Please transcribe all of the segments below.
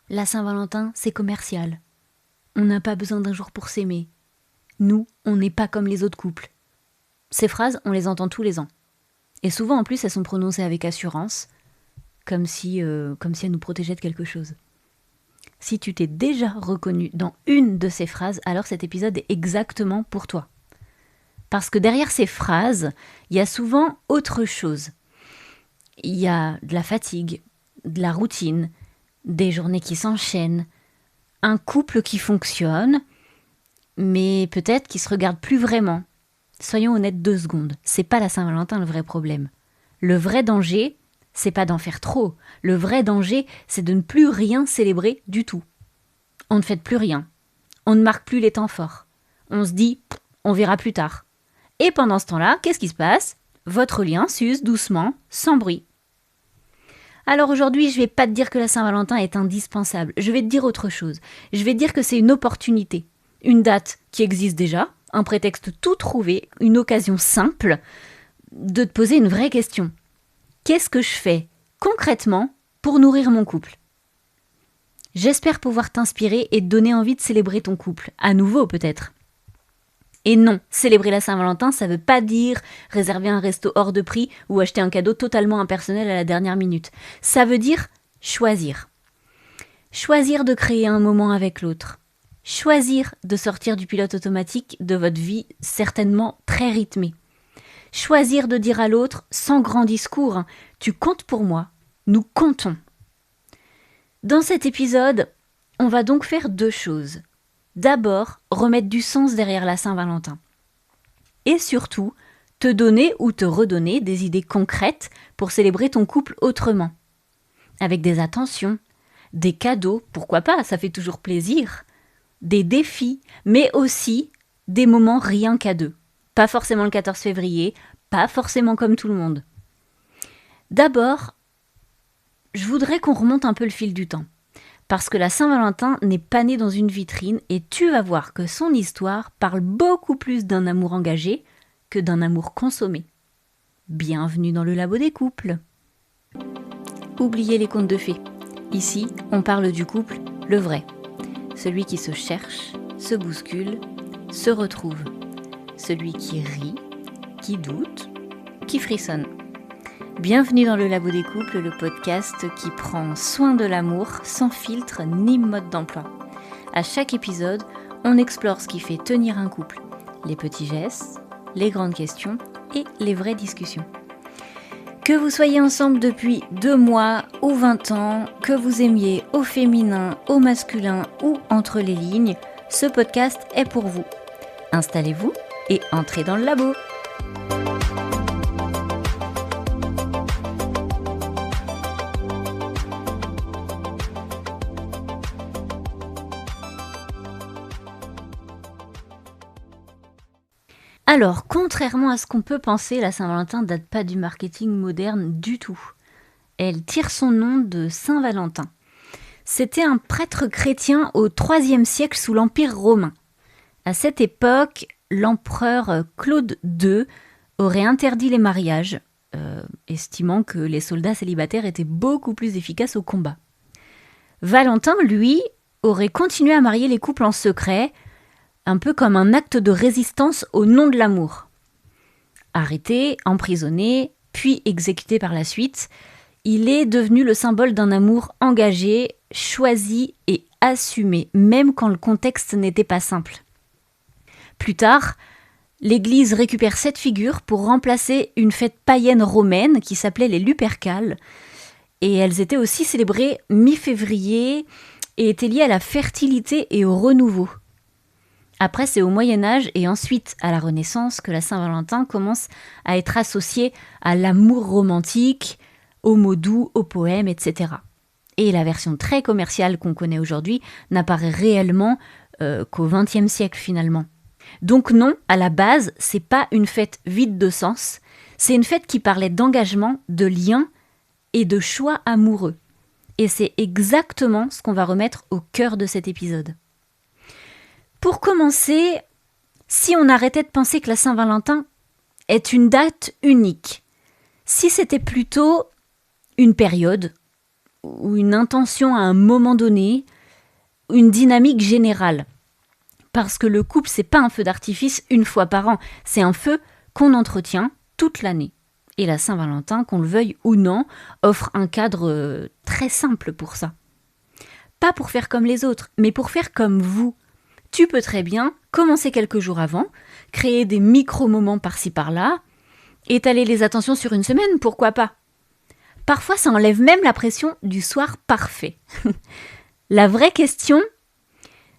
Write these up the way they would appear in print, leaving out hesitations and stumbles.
La Saint-Valentin, c'est commercial. On n'a pas besoin d'un jour pour s'aimer. Nous, on n'est pas comme les autres couples. Ces phrases, on les entend tous les ans. Et souvent, en plus, elles sont prononcées avec assurance, comme si elles nous protégeaient de quelque chose. Si tu t'es déjà reconnu dans une de ces phrases, alors cet épisode est exactement pour toi. Parce que derrière ces phrases, il y a souvent autre chose. Il y a de la fatigue, de la routine, des journées qui s'enchaînent, un couple qui fonctionne, mais peut-être qui se regarde plus vraiment. Soyons honnêtes 2 secondes, c'est pas la Saint-Valentin le vrai problème. Le vrai danger, c'est pas d'en faire trop. Le vrai danger, c'est de ne plus rien célébrer du tout. On ne fête plus rien. On ne marque plus les temps forts. On se dit, on verra plus tard. Et pendant ce temps-là, qu'est-ce qui se passe ? Votre lien s'use doucement, sans bruit. Alors aujourd'hui, je vais pas te dire que la Saint-Valentin est indispensable. Je vais te dire autre chose. Je vais te dire que c'est une opportunité. Une date qui existe déjà, un prétexte tout trouvé, une occasion simple de te poser une vraie question. Qu'est-ce que je fais concrètement pour nourrir mon couple ? J'espère pouvoir t'inspirer et te donner envie de célébrer ton couple, à nouveau peut-être. Et non, célébrer la Saint-Valentin, ça veut pas dire réserver un resto hors de prix ou acheter un cadeau totalement impersonnel à la dernière minute. Ça veut dire choisir. Choisir de créer un moment avec l'autre. Choisir de sortir du pilote automatique de votre vie certainement très rythmée. Choisir de dire à l'autre, sans grand discours, tu comptes pour moi, nous comptons. Dans cet épisode, on va donc faire 2 choses. D'abord, remettre du sens derrière la Saint-Valentin. Et surtout, te donner ou te redonner des idées concrètes pour célébrer ton couple autrement. Avec des attentions, des cadeaux, pourquoi pas, ça fait toujours plaisir, des défis, mais aussi des moments rien qu'à 2. Pas forcément le 14 février, pas forcément comme tout le monde. D'abord, je voudrais qu'on remonte un peu le fil du temps. Parce que la Saint-Valentin n'est pas née dans une vitrine et tu vas voir que son histoire parle beaucoup plus d'un amour engagé que d'un amour consommé. Bienvenue dans le labo des couples. Oubliez les contes de fées. Ici, on parle du couple, le vrai. Celui qui se cherche, se bouscule, se retrouve. Celui qui rit, qui doute, qui frissonne. Bienvenue dans le Labo des couples, le podcast qui prend soin de l'amour sans filtre ni mode d'emploi. À chaque épisode, on explore ce qui fait tenir un couple, les petits gestes, les grandes questions et les vraies discussions. Que vous soyez ensemble depuis 2 mois ou 20 ans, que vous aimiez au féminin, au masculin ou entre les lignes, ce podcast est pour vous. Installez-vous et entrez dans le labo. Alors, contrairement à ce qu'on peut penser, la Saint-Valentin ne date pas du marketing moderne du tout. Elle tire son nom de Saint Valentin. C'était un prêtre chrétien au IIIe siècle sous l'Empire romain. À cette époque, l'empereur Claude II aurait interdit les mariages, estimant que les soldats célibataires étaient beaucoup plus efficaces au combat. Valentin, lui, aurait continué à marier les couples en secret, un peu comme un acte de résistance au nom de l'amour. Arrêté, emprisonné, puis exécuté par la suite, il est devenu le symbole d'un amour engagé, choisi et assumé, même quand le contexte n'était pas simple. Plus tard, l'Église récupère cette figure pour remplacer une fête païenne romaine qui s'appelait les Lupercales, et elles étaient aussi célébrées mi-février et étaient liées à la fertilité et au renouveau. Après, c'est au Moyen-Âge et ensuite à la Renaissance que la Saint-Valentin commence à être associée à l'amour romantique, aux mots doux, aux poèmes, etc. Et la version très commerciale qu'on connaît aujourd'hui n'apparaît réellement qu'au XXe siècle finalement. Donc non, à la base, c'est pas une fête vide de sens, c'est une fête qui parlait d'engagement, de lien et de choix amoureux. Et c'est exactement ce qu'on va remettre au cœur de cet épisode. Pour commencer, si on arrêtait de penser que la Saint-Valentin est une date unique, si c'était plutôt une période ou une intention à un moment donné, une dynamique générale. Parce que le couple, c'est pas un feu d'artifice une fois par an, c'est un feu qu'on entretient toute l'année. Et la Saint-Valentin, qu'on le veuille ou non, offre un cadre très simple pour ça. Pas pour faire comme les autres, mais pour faire comme vous. Tu peux très bien commencer quelques jours avant, créer des micro-moments par-ci par-là, étaler les attentions sur une semaine, pourquoi pas. Parfois, ça enlève même la pression du soir parfait. La vraie question,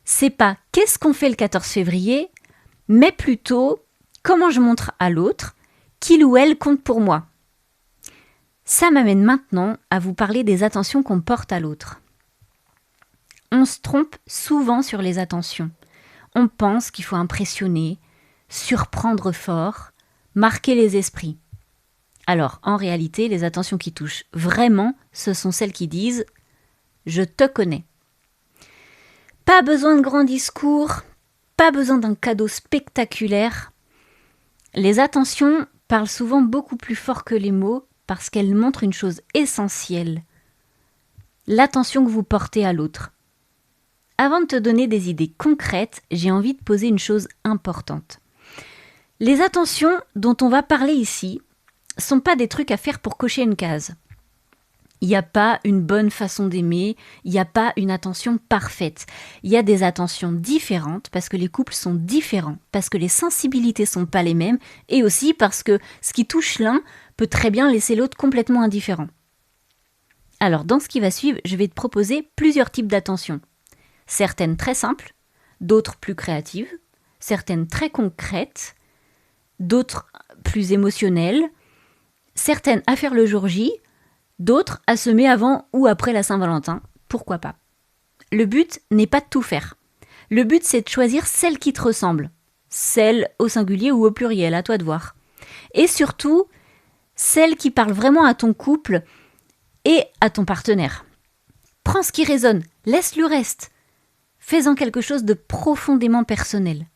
c'est pas qu'est-ce qu'on fait le 14 février, mais plutôt comment je montre à l'autre qu'il ou elle compte pour moi. Ça m'amène maintenant à vous parler des attentions qu'on porte à l'autre. On se trompe souvent sur les attentions. On pense qu'il faut impressionner, surprendre fort, marquer les esprits. Alors, en réalité, les attentions qui touchent vraiment, ce sont celles qui disent « je te connais ». Pas besoin de grands discours, pas besoin d'un cadeau spectaculaire. Les attentions parlent souvent beaucoup plus fort que les mots parce qu'elles montrent une chose essentielle. L'attention que vous portez à l'autre. Avant de te donner des idées concrètes, j'ai envie de poser une chose importante. Les attentions dont on va parler ici sont pas des trucs à faire pour cocher une case. Il n'y a pas une bonne façon d'aimer, il n'y a pas une attention parfaite. Il y a des attentions différentes parce que les couples sont différents, parce que les sensibilités sont pas les mêmes et aussi parce que ce qui touche l'un peut très bien laisser l'autre complètement indifférent. Alors dans ce qui va suivre, je vais te proposer plusieurs types d'attentions. Certaines très simples, d'autres plus créatives, certaines très concrètes, d'autres plus émotionnelles, certaines à faire le jour J, d'autres à semer avant ou après la Saint-Valentin, pourquoi pas. Le but n'est pas de tout faire. Le but c'est de choisir celle qui te ressemble, celle au singulier ou au pluriel, à toi de voir. Et surtout, celle qui parle vraiment à ton couple et à ton partenaire. Prends ce qui résonne, laisse le reste. Fais-en quelque chose de profondément personnel.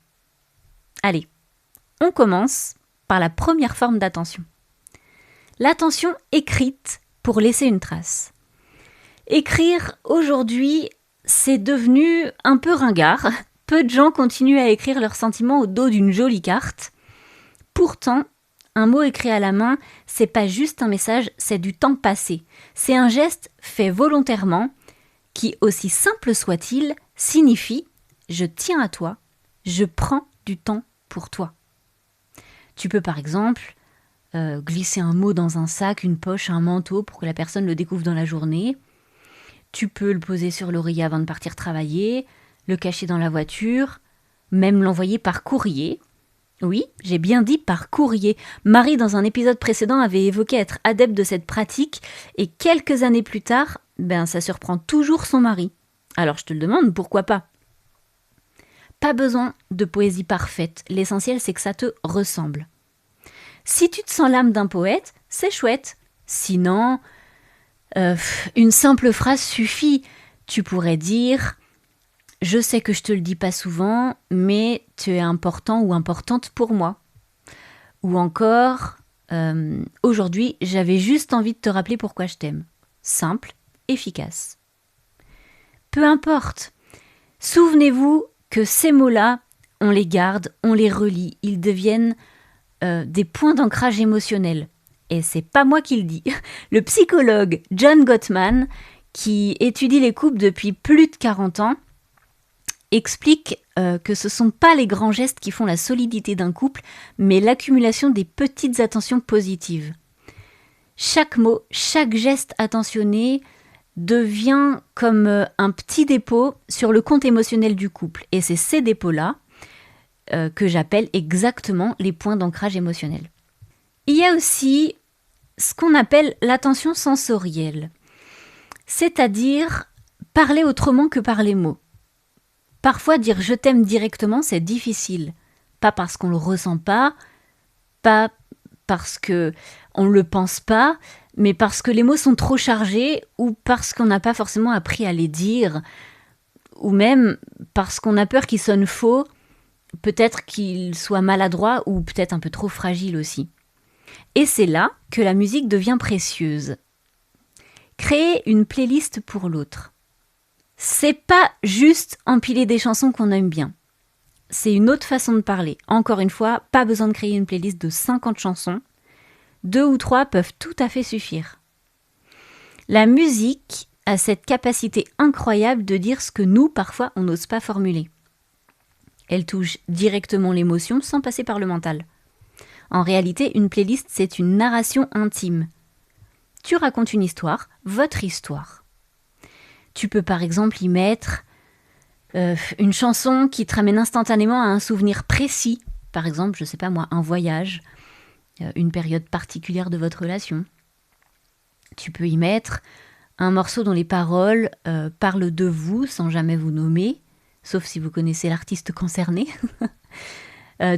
Allez, on commence par la première forme d'attention. L'attention écrite pour laisser une trace. Écrire, aujourd'hui, c'est devenu un peu ringard. Peu de gens continuent à écrire leurs sentiments au dos d'une jolie carte. Pourtant, un mot écrit à la main, c'est pas juste un message, c'est du temps passé. C'est un geste fait volontairement qui, aussi simple soit-il, signifie « je tiens à toi, je prends du temps pour toi ». Tu peux par exemple glisser un mot dans un sac, une poche, un manteau pour que la personne le découvre dans la journée. Tu peux le poser sur l'oreiller avant de partir travailler, le cacher dans la voiture, même l'envoyer par courrier. Oui, j'ai bien dit par courrier. Marie, dans un épisode précédent, avait évoqué être adepte de cette pratique et quelques années plus tard, ça surprend toujours son mari. Alors je te le demande, pourquoi pas ? Pas besoin de poésie parfaite, l'essentiel c'est que ça te ressemble. Si tu te sens l'âme d'un poète, c'est chouette. Sinon, une simple phrase suffit. Tu pourrais dire « Je sais que je te le dis pas souvent, mais tu es important ou importante pour moi. » Ou encore « Aujourd'hui, j'avais juste envie de te rappeler pourquoi je t'aime. » Simple, efficace. Peu importe. Souvenez-vous que ces mots-là, on les garde, on les relie, ils deviennent des points d'ancrage émotionnel. Et c'est pas moi qui le dis. Le psychologue John Gottman, qui étudie les couples depuis plus de 40 ans, explique que ce sont pas les grands gestes qui font la solidité d'un couple, mais l'accumulation des petites attentions positives. Chaque mot, chaque geste attentionné devient comme un petit dépôt sur le compte émotionnel du couple. Et c'est ces dépôts-là que j'appelle exactement les points d'ancrage émotionnel. Il y a aussi ce qu'on appelle l'attention sensorielle, c'est-à-dire parler autrement que par les mots. Parfois, dire « je t'aime » directement, c'est difficile. Pas parce qu'on ne le ressent pas parce qu'on ne le pense pas, mais parce que les mots sont trop chargés ou parce qu'on n'a pas forcément appris à les dire, ou même parce qu'on a peur qu'ils sonnent faux, peut-être qu'ils soient maladroits ou peut-être un peu trop fragiles aussi. Et c'est là que la musique devient précieuse. Créer une playlist pour l'autre. C'est pas juste empiler des chansons qu'on aime bien. C'est une autre façon de parler. Encore une fois, pas besoin de créer une playlist de 50 chansons. 2 ou 3 peuvent tout à fait suffire. La musique a cette capacité incroyable de dire ce que nous, parfois, on n'ose pas formuler. Elle touche directement l'émotion sans passer par le mental. En réalité, une playlist, c'est une narration intime. Tu racontes une histoire, votre histoire. Tu peux par exemple y mettre une chanson qui te ramène instantanément à un souvenir précis. Par exemple, je sais pas moi, un voyage, une période particulière de votre relation. Tu peux y mettre un morceau dont les paroles parlent de vous sans jamais vous nommer, sauf si vous connaissez l'artiste concerné.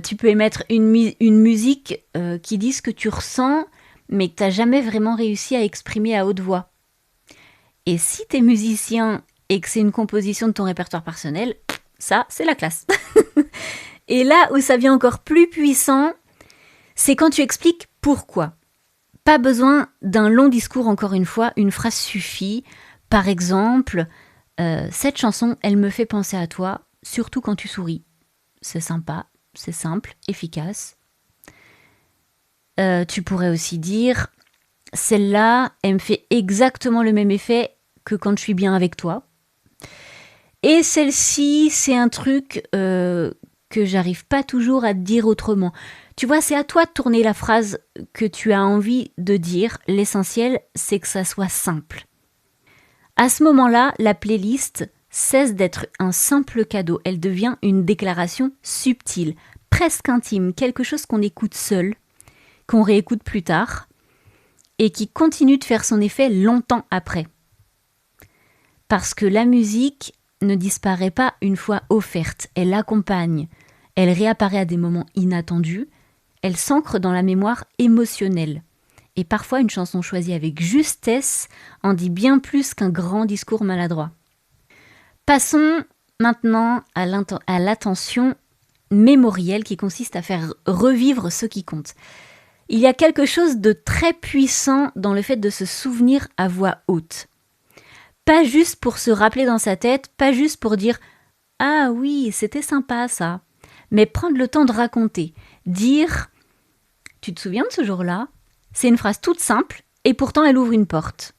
Tu peux y mettre une musique qui dit ce que tu ressens, mais que tu n'as jamais vraiment réussi à exprimer à haute voix. Et si tu es musicien et que c'est une composition de ton répertoire personnel, ça, c'est la classe. Et là où ça devient encore plus puissant, c'est quand tu expliques pourquoi. Pas besoin d'un long discours, encore une fois, une phrase suffit. Par exemple, cette chanson, elle me fait penser à toi, surtout quand tu souris. C'est sympa, c'est simple, efficace. Tu pourrais aussi dire, celle-là, elle me fait exactement le même effet que quand je suis bien avec toi. Et celle-ci, c'est un truc que j'arrive pas toujours à te dire autrement. Tu vois, c'est à toi de tourner la phrase que tu as envie de dire. L'essentiel, c'est que ça soit simple. À ce moment-là, la playlist cesse d'être un simple cadeau. Elle devient une déclaration subtile, presque intime, quelque chose qu'on écoute seul, qu'on réécoute plus tard, et qui continue de faire son effet longtemps après. Parce que la musique ne disparaît pas une fois offerte, elle accompagne, elle réapparaît à des moments inattendus, elle s'ancre dans la mémoire émotionnelle. Et parfois, une chanson choisie avec justesse en dit bien plus qu'un grand discours maladroit. Passons maintenant à l'attention mémorielle qui consiste à faire revivre ce qui compte. Il y a quelque chose de très puissant dans le fait de se souvenir à voix haute. Pas juste pour se rappeler dans sa tête, pas juste pour dire « Ah oui, c'était sympa ça », mais prendre le temps de raconter, dire « Tu te souviens de ce jour-là ?» C'est une phrase toute simple et pourtant elle ouvre une porte.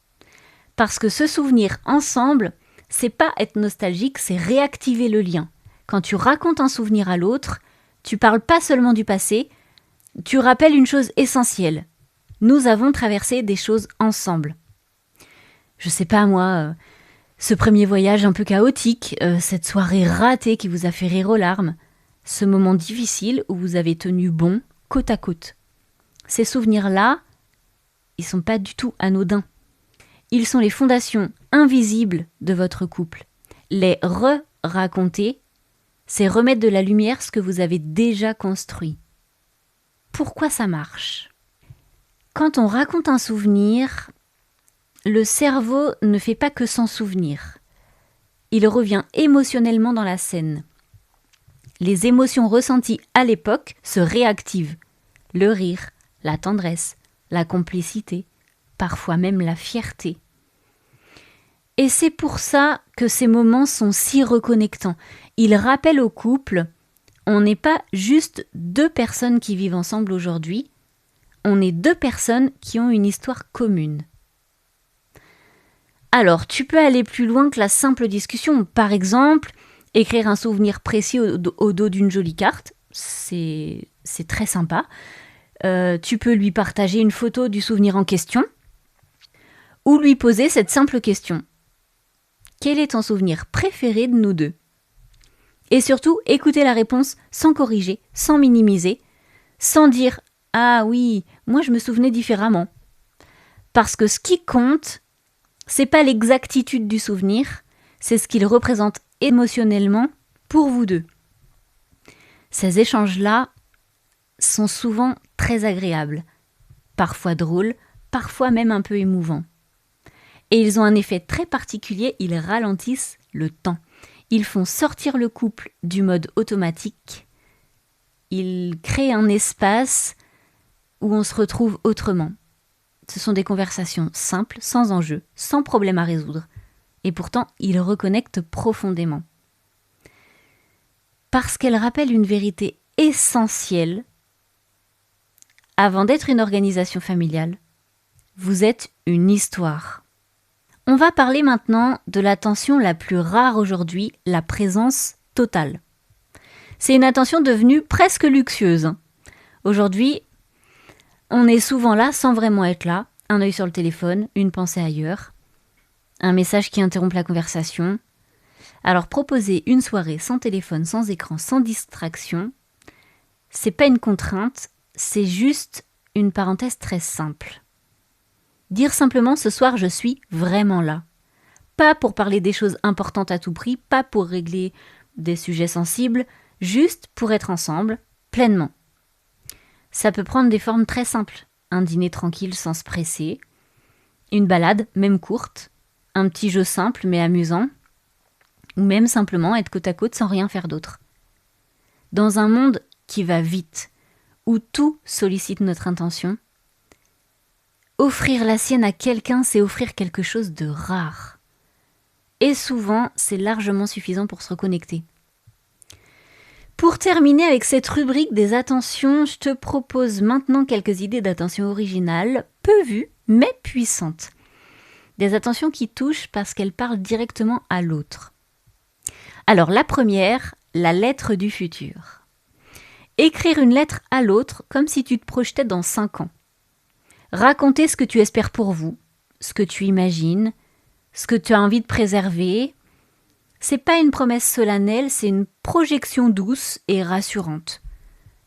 Parce que se souvenir ensemble, c'est pas être nostalgique, c'est réactiver le lien. Quand tu racontes un souvenir à l'autre, tu parles pas seulement du passé, tu rappelles une chose essentielle. Nous avons traversé des choses ensemble. Je sais pas moi, ce premier voyage un peu chaotique, cette soirée ratée qui vous a fait rire aux larmes, ce moment difficile où vous avez tenu bon côte à côte. Ces souvenirs-là, ils sont pas du tout anodins. Ils sont les fondations invisibles de votre couple. Les re-raconter, c'est remettre de la lumière ce que vous avez déjà construit. Pourquoi ça marche ? Quand on raconte un souvenir, le cerveau ne fait pas que s'en souvenir. Il revient émotionnellement dans la scène. Les émotions ressenties à l'époque se réactivent. Le rire, la tendresse, la complicité, parfois même la fierté. Et c'est pour ça que ces moments sont si reconnectants. Ils rappellent au couple, on n'est pas juste 2 personnes qui vivent ensemble aujourd'hui, on est 2 personnes qui ont une histoire commune. Alors, tu peux aller plus loin que la simple discussion. Par exemple, écrire un souvenir précis au dos d'une jolie carte, c'est très sympa. Tu peux lui partager une photo du souvenir en question ou lui poser cette simple question. Quel est ton souvenir préféré de nous 2 ? Et surtout, écouter la réponse sans corriger, sans minimiser, sans dire « Ah oui, moi je me souvenais différemment ». Parce que ce qui compte, c'est pas l'exactitude du souvenir, c'est ce qu'il représente émotionnellement pour vous 2. Ces échanges-là sont souvent très agréables, parfois drôles, parfois même un peu émouvants. Et ils ont un effet très particulier, ils ralentissent le temps. Ils font sortir le couple du mode automatique. Ils créent un espace où on se retrouve autrement. Ce sont des conversations simples, sans enjeu, sans problème à résoudre. Et pourtant, ils reconnectent profondément. Parce qu'elles rappellent une vérité essentielle. Avant d'être une organisation familiale, vous êtes une histoire. On va parler maintenant de l'attention la plus rare aujourd'hui, la présence totale. C'est une attention devenue presque luxueuse. Aujourd'hui, on est souvent là sans vraiment être là, un œil sur le téléphone, une pensée ailleurs, un message qui interrompt la conversation. Alors proposer une soirée sans téléphone, sans écran, sans distraction, c'est pas une contrainte, c'est juste une parenthèse très simple. Dire simplement ce soir je suis vraiment là. Pas pour parler des choses importantes à tout prix, pas pour régler des sujets sensibles, juste pour être ensemble, pleinement. Ça peut prendre des formes très simples. Un dîner tranquille sans se presser, une balade, même courte, un petit jeu simple mais amusant, ou même simplement être côte à côte sans rien faire d'autre. Dans un monde qui va vite, où tout sollicite notre intention, offrir la sienne à quelqu'un, c'est offrir quelque chose de rare. Et souvent, c'est largement suffisant pour se reconnecter. Pour terminer avec cette rubrique des attentions, je te propose maintenant quelques idées d'attention originales, peu vues, mais puissantes. Des attentions qui touchent parce qu'elles parlent directement à l'autre. Alors la première, la lettre du futur. Écrire une lettre à l'autre comme si tu te projetais dans 5 ans. Raconter ce que tu espères pour vous, ce que tu imagines, ce que tu as envie de préserver. C'est pas une promesse solennelle, c'est une projection douce et rassurante.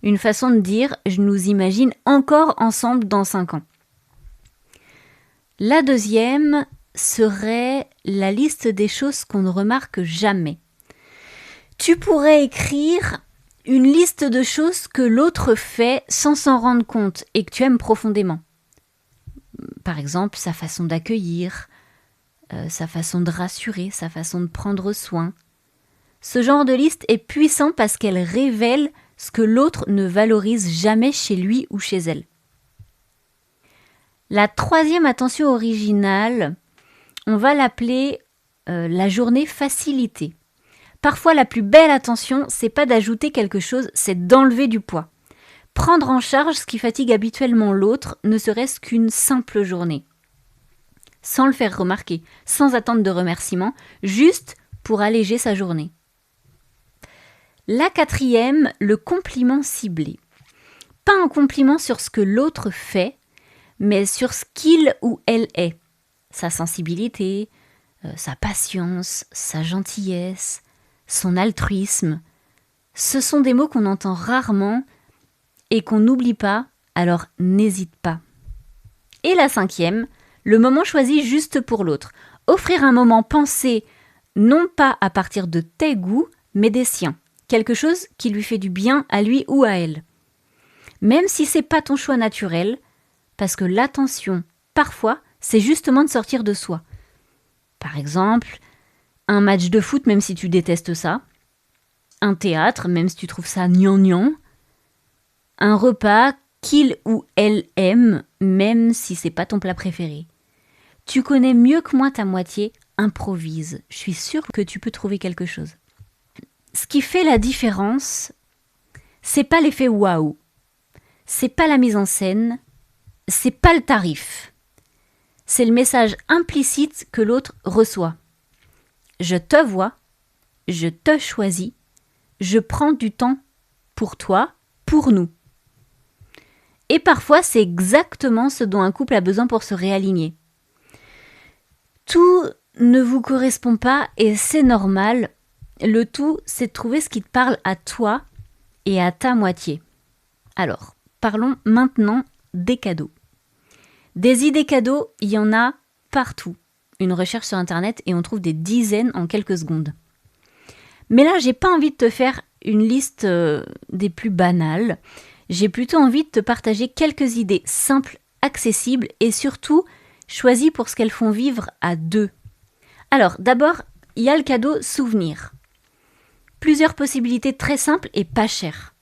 Une façon de dire « je nous imagine encore ensemble dans 5 ans ». La deuxième serait la liste des choses qu'on ne remarque jamais. Tu pourrais écrire une liste de choses que l'autre fait sans s'en rendre compte et que tu aimes profondément. Par exemple, sa façon d'accueillir, sa façon de rassurer, sa façon de prendre soin. Ce genre de liste est puissant parce qu'elle révèle ce que l'autre ne valorise jamais chez lui ou chez elle. La troisième attention originale, on va l'appeler la journée facilitée. Parfois, la plus belle attention, c'est pas d'ajouter quelque chose, c'est d'enlever du poids. Prendre en charge ce qui fatigue habituellement l'autre, ne serait-ce qu'une simple journée. Sans le faire remarquer, sans attendre de remerciements, juste pour alléger sa journée. La quatrième, le compliment ciblé. Pas un compliment sur ce que l'autre fait, mais sur ce qu'il ou elle est. Sa sensibilité, sa patience, sa gentillesse, son altruisme. Ce sont des mots qu'on entend rarement et qu'on n'oublie pas, alors n'hésite pas. Et la cinquième, le moment choisi juste pour l'autre. Offrir un moment pensé, non pas à partir de tes goûts, mais des siens. Quelque chose qui lui fait du bien à lui ou à elle. Même si c'est pas ton choix naturel, parce que l'attention, parfois, c'est justement de sortir de soi. Par exemple, un match de foot, même si tu détestes ça. Un théâtre, même si tu trouves ça gnangnan. Un repas qu'il ou elle aime, même si c'est pas ton plat préféré. Tu connais mieux que moi ta moitié, improvise. Je suis sûre que tu peux trouver quelque chose. Ce qui fait la différence, c'est pas l'effet waouh. C'est pas la mise en scène. C'est pas le tarif. C'est le message implicite que l'autre reçoit. Je te vois, je te choisis, je prends du temps pour toi, pour nous. Et parfois, c'est exactement ce dont un couple a besoin pour se réaligner. Tout ne vous correspond pas et c'est normal. Le tout, c'est de trouver ce qui te parle à toi et à ta moitié. Alors, parlons maintenant des cadeaux. Des idées cadeaux, il y en a partout. Une recherche sur Internet et on trouve des dizaines en quelques secondes. Mais là, j'ai pas envie de te faire une liste des plus banales. J'ai plutôt envie de te partager quelques idées simples, accessibles et surtout choisies pour ce qu'elles font vivre à deux. Alors, d'abord, il y a le cadeau souvenir. Plusieurs possibilités très simples et pas chères.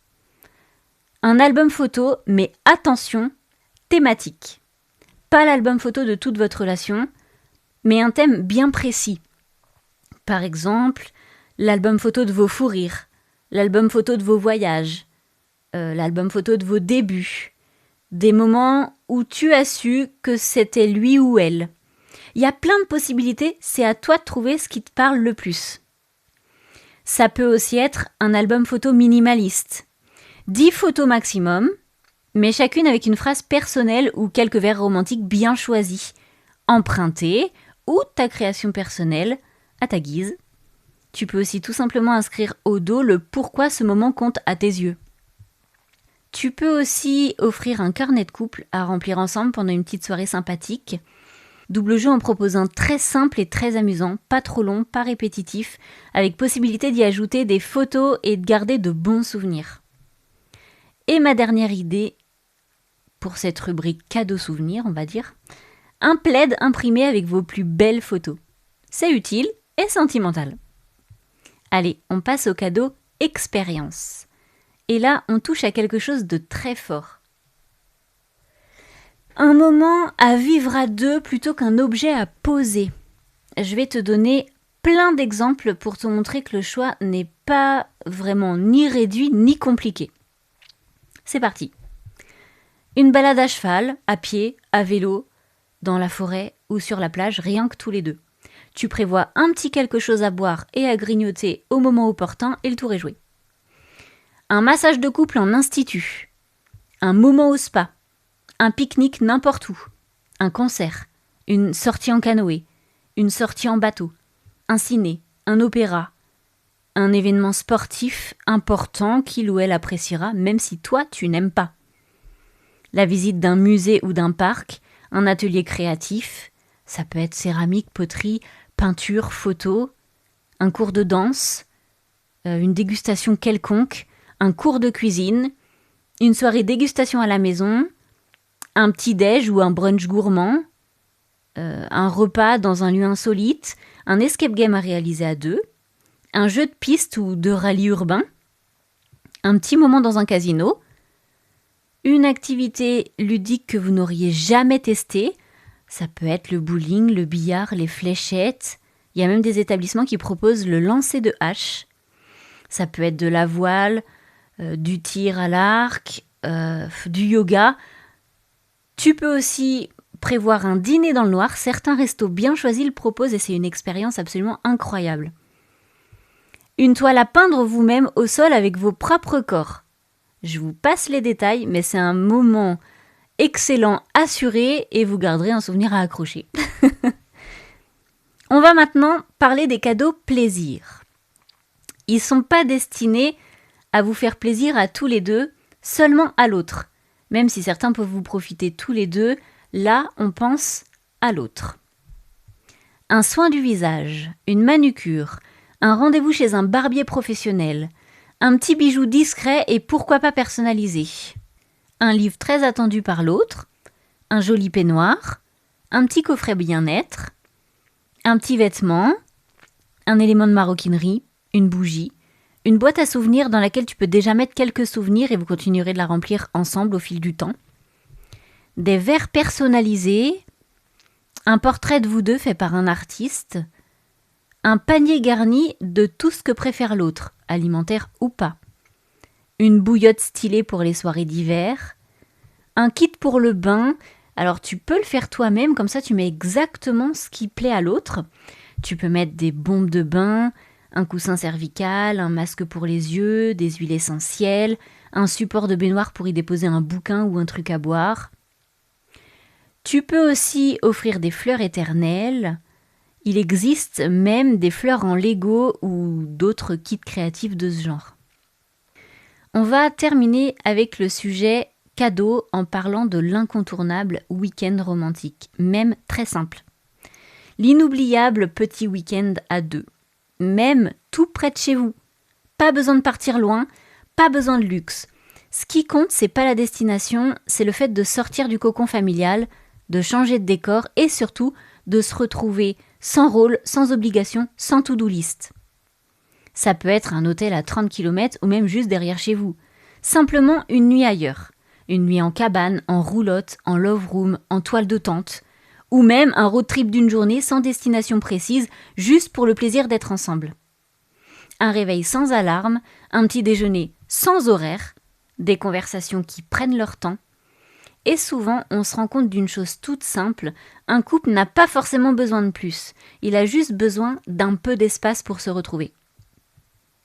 Un album photo, mais attention, thématique. pas l'album photo de toute votre relation, mais un thème bien précis. Par exemple, l'album photo de vos fous rires, l'album photo de vos voyages, l'album photo de vos débuts, des moments où tu as su que c'était lui ou elle. Il y a plein de possibilités, c'est à toi de trouver ce qui te parle le plus. Ça peut aussi être un album photo minimaliste. 10 photos maximum, mais chacune avec une phrase personnelle ou quelques vers romantiques bien choisis, empruntés ou ta création personnelle à ta guise. Tu peux aussi tout simplement inscrire au dos le pourquoi ce moment compte à tes yeux. Tu peux aussi offrir un carnet de couple à remplir ensemble pendant une petite soirée sympathique. Double jeu en proposant très simple et très amusant, pas trop long, pas répétitif, avec possibilité d'y ajouter des photos et de garder de bons souvenirs. Et ma dernière idée, pour cette rubrique cadeau souvenir, on va dire, un plaid imprimé avec vos plus belles photos. C'est utile et sentimental. Allez, on passe au cadeau expérience. Et là, on touche à quelque chose de très fort. Un moment à vivre à deux plutôt qu'un objet à poser. Je vais te donner plein d'exemples pour te montrer que le choix n'est pas vraiment ni réduit ni compliqué. C'est parti. Une balade à cheval, à pied, à vélo, dans la forêt ou sur la plage, rien que tous les deux. Tu prévois un petit quelque chose à boire et à grignoter au moment opportun et le tour est joué. Un massage de couple en institut. Un moment au spa. Un pique-nique n'importe où. Un concert. Une sortie en canoë. Une sortie en bateau. Un ciné. Un opéra. Un événement sportif important qu'il ou elle appréciera même si toi tu n'aimes pas. La visite d'un musée ou d'un parc. Un atelier créatif. Ça peut être céramique, poterie, peinture, photo. Un cours de danse. Une dégustation quelconque. Un cours de cuisine, une soirée dégustation à la maison, un petit-déj ou un brunch gourmand, un repas dans un lieu insolite, un escape game à réaliser à deux, un jeu de piste ou de rallye urbain, un petit moment dans un casino, une activité ludique que vous n'auriez jamais testée, ça peut être le bowling, le billard, les fléchettes, il y a même des établissements qui proposent le lancer de hache, ça peut être de la voile, du tir à l'arc, du yoga. Tu peux aussi prévoir un dîner dans le noir. Certains restos bien choisis le proposent et c'est une expérience absolument incroyable. Une toile à peindre vous-même au sol avec vos propres corps. Je vous passe les détails, mais c'est un moment excellent, assuré, et vous garderez un souvenir à accrocher. On va maintenant parler des cadeaux plaisir. Ils ne sont pas destinés à vous faire plaisir à tous les deux, seulement à l'autre. Même si certains peuvent vous profiter tous les deux, là, on pense à l'autre. Un soin du visage, une manucure, un rendez-vous chez un barbier professionnel, un petit bijou discret et pourquoi pas personnalisé, un livre très attendu par l'autre, un joli peignoir, un petit coffret bien-être, un petit vêtement, un élément de maroquinerie, une bougie, une boîte à souvenirs dans laquelle tu peux déjà mettre quelques souvenirs et vous continuerez de la remplir ensemble au fil du temps. Des verres personnalisés, un portrait de vous deux fait par un artiste, un panier garni de tout ce que préfère l'autre, alimentaire ou pas, une bouillotte stylée pour les soirées d'hiver, un kit pour le bain. Alors tu peux le faire toi-même, comme ça tu mets exactement ce qui plaît à l'autre. Tu peux mettre des bombes de bain, un coussin cervical, un masque pour les yeux, des huiles essentielles, un support de baignoire pour y déposer un bouquin ou un truc à boire. Tu peux aussi offrir des fleurs éternelles. Il existe même des fleurs en Lego ou d'autres kits créatifs de ce genre. On va terminer avec le sujet cadeau en parlant de l'incontournable week-end romantique, même très simple. L'inoubliable petit week-end à deux. Même tout près de chez vous. Pas besoin de partir loin, pas besoin de luxe. Ce qui compte, c'est pas la destination, c'est le fait de sortir du cocon familial, de changer de décor et surtout de se retrouver sans rôle, sans obligation, sans to-do list. Ça peut être un hôtel à 30 km ou même juste derrière chez vous. Simplement une nuit ailleurs. une nuit en cabane, en roulotte, en love room, en toile de tente, ou même un road trip d'une journée sans destination précise, juste pour le plaisir d'être ensemble. Un réveil sans alarme, un petit déjeuner sans horaire, des conversations qui prennent leur temps. Et souvent, on se rend compte d'une chose toute simple, un couple n'a pas forcément besoin de plus, il a juste besoin d'un peu d'espace pour se retrouver.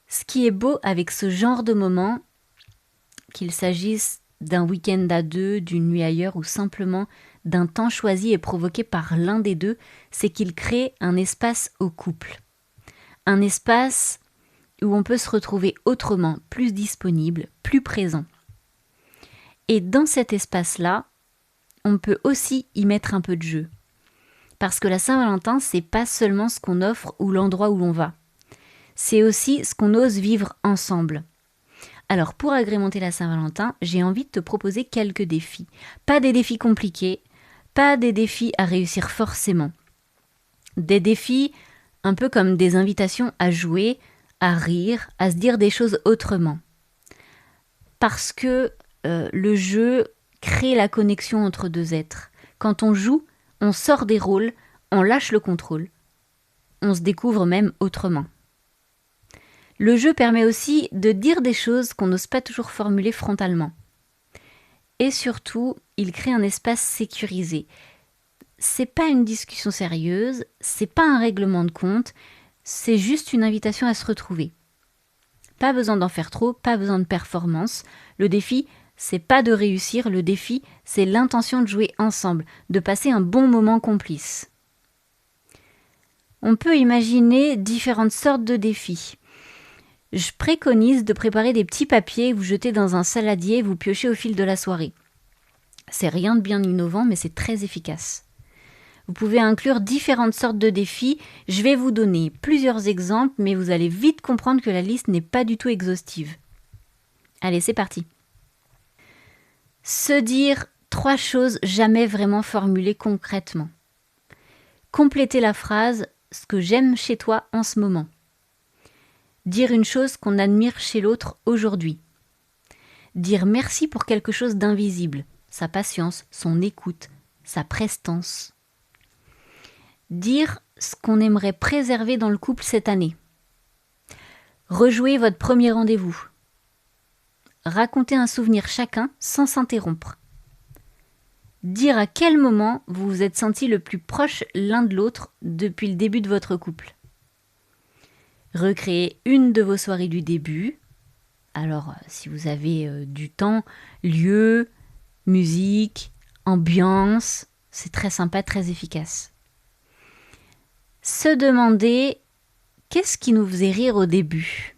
Ce qui est beau avec ce genre de moment, qu'il s'agisse d'un week-end à deux, d'une nuit ailleurs ou simplement d'un temps choisi et provoqué par l'un des deux, c'est qu'il crée un espace au couple. Un espace où on peut se retrouver autrement, plus disponible, plus présent. Et dans cet espace-là, on peut aussi y mettre un peu de jeu. Parce que la Saint-Valentin, c'est pas seulement ce qu'on offre ou l'endroit où l'on va. C'est aussi ce qu'on ose vivre ensemble. Alors pour agrémenter la Saint-Valentin, j'ai envie de te proposer quelques défis. Pas des défis compliqués, pas des défis à réussir forcément. Des défis un peu comme des invitations à jouer, à rire, à se dire des choses autrement. Parce que le jeu crée la connexion entre deux êtres. Quand on joue, on sort des rôles, on lâche le contrôle. On se découvre même autrement. Le jeu permet aussi de dire des choses qu'on n'ose pas toujours formuler frontalement. Et surtout, il crée un espace sécurisé. C'est pas une discussion sérieuse, c'est pas un règlement de compte, c'est juste une invitation à se retrouver. Pas besoin d'en faire trop, pas besoin de performance. Le défi, c'est pas de réussir, le défi, c'est l'intention de jouer ensemble, de passer un bon moment complice. On peut imaginer différentes sortes de défis. Je préconise de préparer des petits papiers que vous jetez dans un saladier et vous piochez au fil de la soirée. C'est rien de bien innovant, mais c'est très efficace. Vous pouvez inclure différentes sortes de défis. Je vais vous donner plusieurs exemples, mais vous allez vite comprendre que la liste n'est pas du tout exhaustive. Allez, c'est parti. Se dire 3 choses jamais vraiment formulées concrètement. Compléter la phrase « ce que j'aime chez toi en ce moment ». Dire une chose qu'on admire chez l'autre aujourd'hui. Dire merci pour quelque chose d'invisible, sa patience, son écoute, sa prestance. Dire ce qu'on aimerait préserver dans le couple cette année. Rejouer votre premier rendez-vous. Raconter un souvenir chacun sans s'interrompre. Dire à quel moment vous vous êtes sentis le plus proche l'un de l'autre depuis le début de votre couple. Recréer une de vos soirées du début. Alors, si vous avez du temps, lieu, musique, ambiance, c'est très sympa, très efficace. Se demander qu'est-ce qui nous faisait rire au début.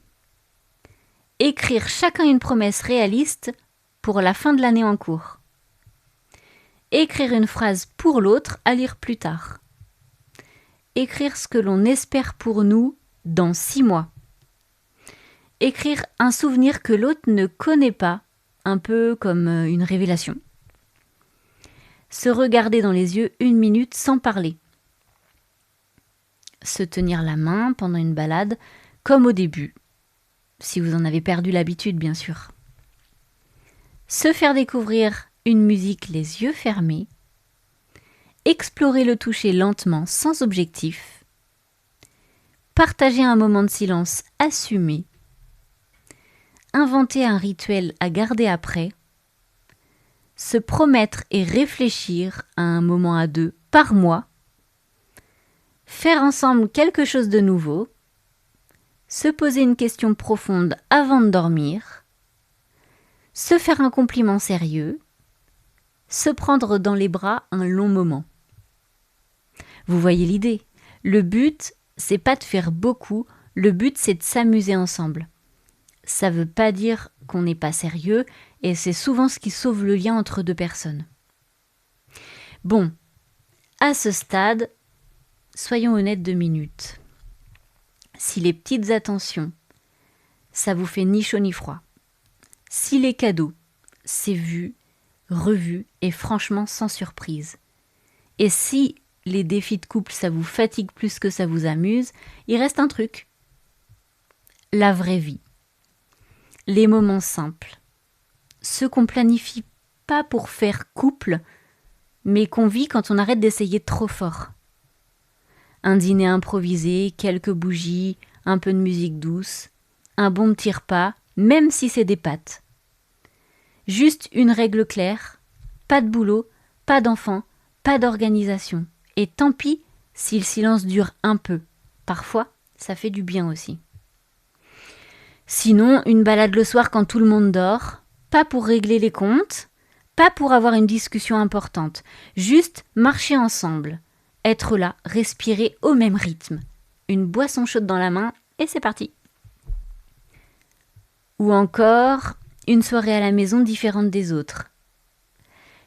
Écrire chacun une promesse réaliste pour la fin de l'année en cours. Écrire une phrase pour l'autre à lire plus tard. Écrire ce que l'on espère pour nous dans 6 mois. Écrire un souvenir que l'autre ne connaît pas, un peu comme une révélation. Se regarder dans les yeux 1 minute sans parler. Se tenir la main pendant une balade, comme au début, si vous en avez perdu l'habitude bien sûr. Se faire découvrir une musique les yeux fermés. Explorer le toucher lentement sans objectif. Partager un moment de silence assumé. Inventer un rituel à garder après. Se promettre et réfléchir à un moment à deux par mois. Faire ensemble quelque chose de nouveau. Se poser une question profonde avant de dormir. Se faire un compliment sérieux. Se prendre dans les bras un long moment. Vous voyez l'idée. Le but, c'est pas de faire beaucoup, le but c'est de s'amuser ensemble. Ça veut pas dire qu'on n'est pas sérieux et c'est souvent ce qui sauve le lien entre deux personnes. Bon, à ce stade, soyons honnêtes 2 minutes. Si les petites attentions, ça vous fait ni chaud ni froid. Si les cadeaux, c'est vu, revu et franchement sans surprise. Et si les défis de couple, ça vous fatigue plus que ça vous amuse, il reste un truc. La vraie vie. Les moments simples. Ceux qu'on planifie pas pour faire couple, mais qu'on vit quand on arrête d'essayer trop fort. Un dîner improvisé, quelques bougies, un peu de musique douce, un bon petit repas, même si c'est des pâtes. Juste une règle claire, pas de boulot, pas d'enfants, pas d'organisation. Et tant pis si le silence dure un peu. Parfois, ça fait du bien aussi. Sinon, une balade le soir quand tout le monde dort, pas pour régler les comptes, pas pour avoir une discussion importante, juste marcher ensemble, être là, respirer au même rythme. Une boisson chaude dans la main et c'est parti. Ou encore, une soirée à la maison différente des autres.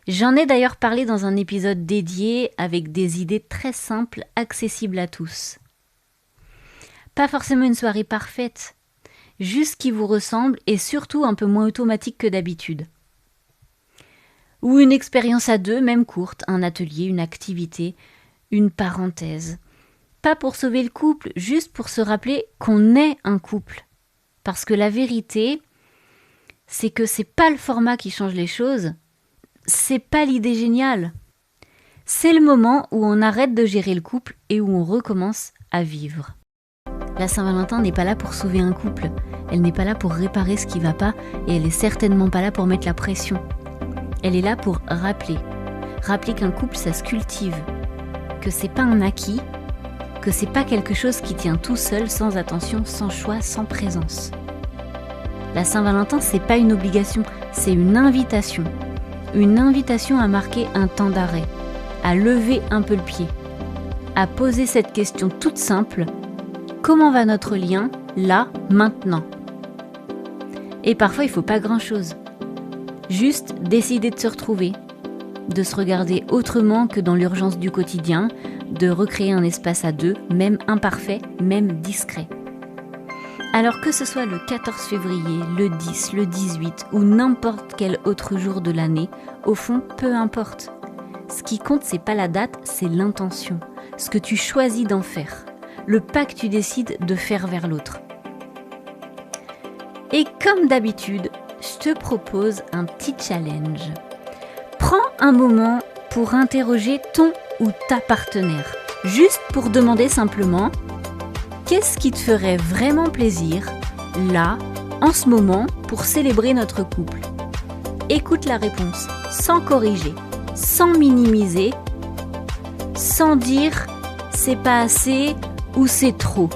J'en ai d'ailleurs parlé dans un épisode dédié avec des idées très simples, accessibles à tous. Pas forcément une soirée parfaite, juste qui vous ressemble et surtout un peu moins automatique que d'habitude. Ou une expérience à deux, même courte, un atelier, une activité, une parenthèse. Pas pour sauver le couple, juste pour se rappeler qu'on est un couple. Parce que la vérité, c'est que c'est pas le format qui change les choses, c'est pas l'idée géniale. C'est le moment où on arrête de gérer le couple et où on recommence à vivre. La Saint-Valentin n'est pas là pour sauver un couple, elle n'est pas là pour réparer ce qui va pas et elle est certainement pas là pour mettre la pression. Elle est là pour rappeler qu'un couple ça se cultive, que c'est pas un acquis, que c'est pas quelque chose qui tient tout seul, sans attention, sans choix, sans présence. La Saint-Valentin, c'est pas une obligation, c'est une invitation. Une invitation à marquer un temps d'arrêt, à lever un peu le pied, à poser cette question toute simple: comment va notre lien, là, maintenant ? Et parfois, il faut pas grand-chose. Juste décider de se retrouver, de se regarder autrement que dans l'urgence du quotidien, de recréer un espace à deux, même imparfait, même discret. Alors que ce soit le 14 février, le 10, le 18 ou n'importe quel autre jour de l'année, au fond, peu importe. Ce qui compte, c'est pas la date, c'est l'intention, ce que tu choisis d'en faire, le pas que tu décides de faire vers l'autre. Et comme d'habitude, je te propose un petit challenge. Prends un moment pour interroger ton ou ta partenaire, juste pour demander simplement: qu'est-ce qui te ferait vraiment plaisir, là, en ce moment, pour célébrer notre couple ? Écoute la réponse, sans corriger, sans minimiser, sans dire « c'est pas assez » ou « c'est trop ».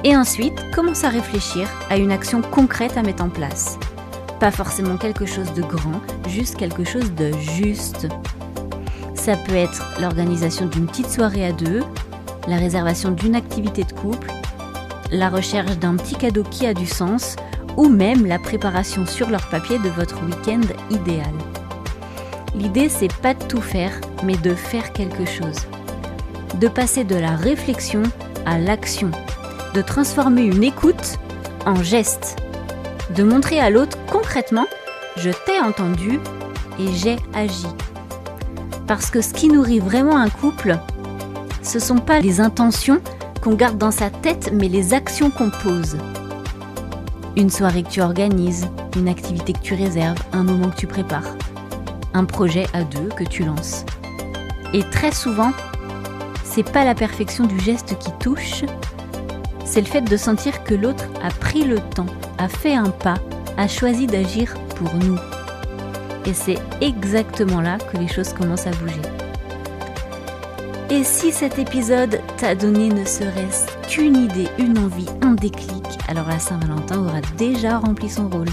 Et ensuite, commence à réfléchir à une action concrète à mettre en place. Pas forcément quelque chose de grand, juste quelque chose de juste. Ça peut être l'organisation d'une petite soirée à deux, la réservation d'une activité de couple, la recherche d'un petit cadeau qui a du sens, ou même la préparation sur leur papier de votre week-end idéal. L'idée, c'est pas de tout faire, mais de faire quelque chose. De passer de la réflexion à l'action. De transformer une écoute en geste. De montrer à l'autre concrètement « je t'ai entendu et j'ai agi ». Parce que ce qui nourrit vraiment un couple, ce ne sont pas les intentions qu'on garde dans sa tête, mais les actions qu'on pose. Une soirée que tu organises, une activité que tu réserves, un moment que tu prépares, un projet à deux que tu lances. Et très souvent, c'est pas la perfection du geste qui touche, c'est le fait de sentir que l'autre a pris le temps, a fait un pas, a choisi d'agir pour nous. Et c'est exactement là que les choses commencent à bouger. Et si cet épisode t'a donné ne serait-ce qu'une idée, une envie, un déclic, alors la Saint-Valentin aura déjà rempli son rôle.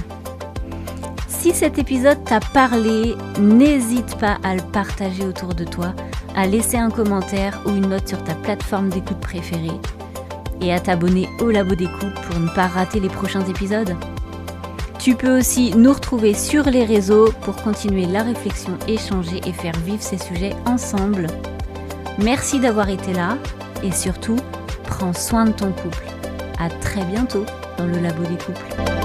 Si cet épisode t'a parlé, n'hésite pas à le partager autour de toi, à laisser un commentaire ou une note sur ta plateforme d'écoute préférée et à t'abonner au Labo des Couples pour ne pas rater les prochains épisodes. Tu peux aussi nous retrouver sur les réseaux pour continuer la réflexion, échanger et faire vivre ces sujets ensemble. Merci d'avoir été là et surtout, prends soin de ton couple. À très bientôt dans le Labo des Couples.